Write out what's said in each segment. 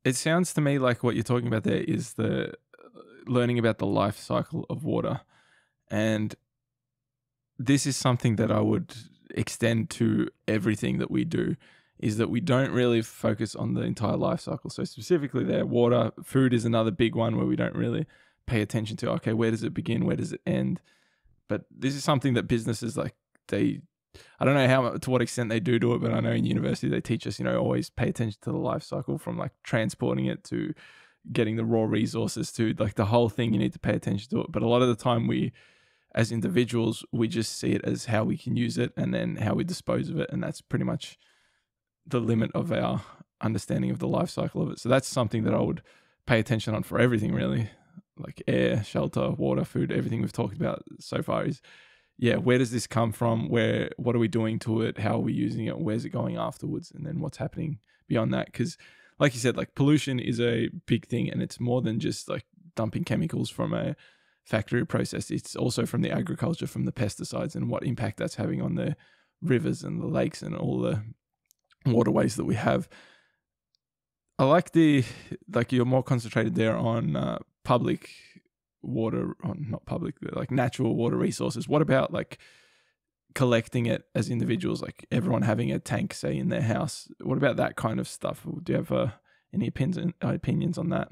It sounds to me like what you're talking about there is the learning about the life cycle of water. And this is something that I would extend to everything that we do, is that we don't really focus on the entire life cycle. So specifically there, water, food is another big one where we don't really pay attention to, okay, where does it begin? Where does it end? But this is something that businesses I don't know to what extent they do it, but I know in university they teach us, always pay attention to the life cycle, from like transporting it to getting the raw resources to like the whole thing. You need to pay attention to it. But a lot of the time as individuals, we just see it as how we can use it and then how we dispose of it. And that's pretty much the limit of our understanding of the life cycle of it. So that's something that I would pay attention on for everything, really, like air, shelter, water, food, everything we've talked about so far is, where does this come from? What are we doing to it? How are we using it? Where's it going afterwards? And then what's happening beyond that? Because like you said, like pollution is a big thing, and it's more than just like dumping chemicals from a factory process. It's also from the agriculture, from the pesticides, and what impact that's having on the rivers and the lakes and all the waterways that we have. I like you're more concentrated there on public water, not public, like natural water resources. What about like collecting it as individuals, like everyone having a tank, say, in their house? What about that kind of stuff? Do you have any opinions on that?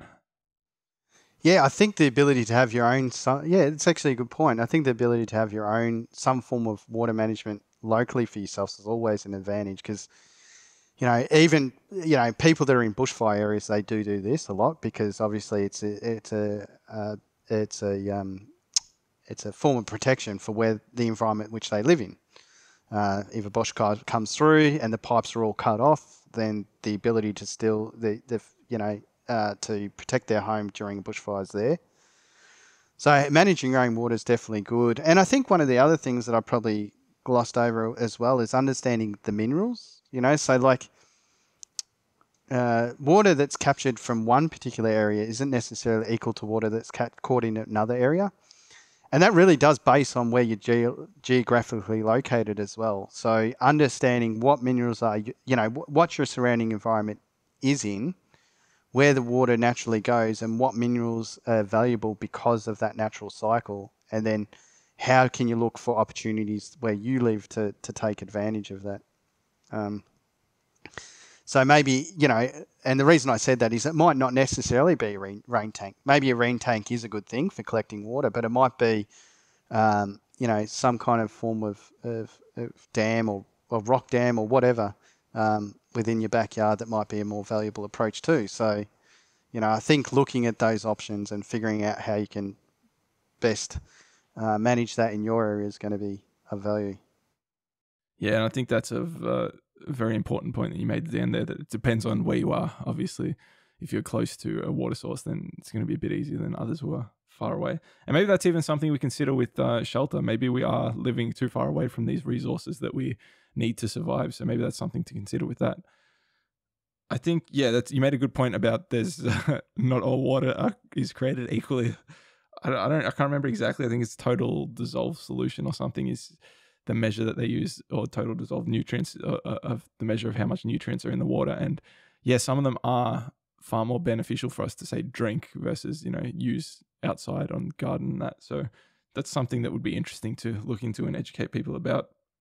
Yeah, I think the ability to have your own, it's actually a good point. I think the ability to have your own, some form of water management locally for yourselves is always an advantage, because, even, people that are in bushfire areas, they do this a lot, because obviously it's a form of protection for where the environment which they live in. If a bushfire comes through and the pipes are all cut off, then the ability to still to protect their home during a bushfire is there. So managing your own water is definitely good. And I think one of the other things that I probably glossed over as well is understanding the minerals. So like water that's captured from one particular area isn't necessarily equal to water that's caught in another area. And that really does base on where you're geographically located as well. So understanding what minerals are, what your surrounding environment is in, where the water naturally goes, and what minerals are valuable because of that natural cycle. And then how can you look for opportunities where you live to take advantage of that? So maybe, and the reason I said that is it might not necessarily be a rain tank. Maybe a rain tank is a good thing for collecting water, but it might be, some kind of form of dam or rock dam or whatever within your backyard that might be a more valuable approach too. So, I think looking at those options and figuring out how you can best manage that in your area is going to be of value. Yeah, and I think that's a very important point that you made at the end there, that it depends on where you are. Obviously, if you're close to a water source, then it's going to be a bit easier than others who are far away. And maybe that's even something we consider with shelter. Maybe we are living too far away from these resources that we need to survive. So maybe that's something to consider with that. I think, you made a good point about there's not all water is created equally. I can't remember exactly. I think it's total dissolved solution or something is the measure that they use, or total dissolved nutrients of the measure of how much nutrients are in the water. And some of them are far more beneficial for us to, say, drink versus, use outside on garden and that. So that's something that would be interesting to look into and educate people about.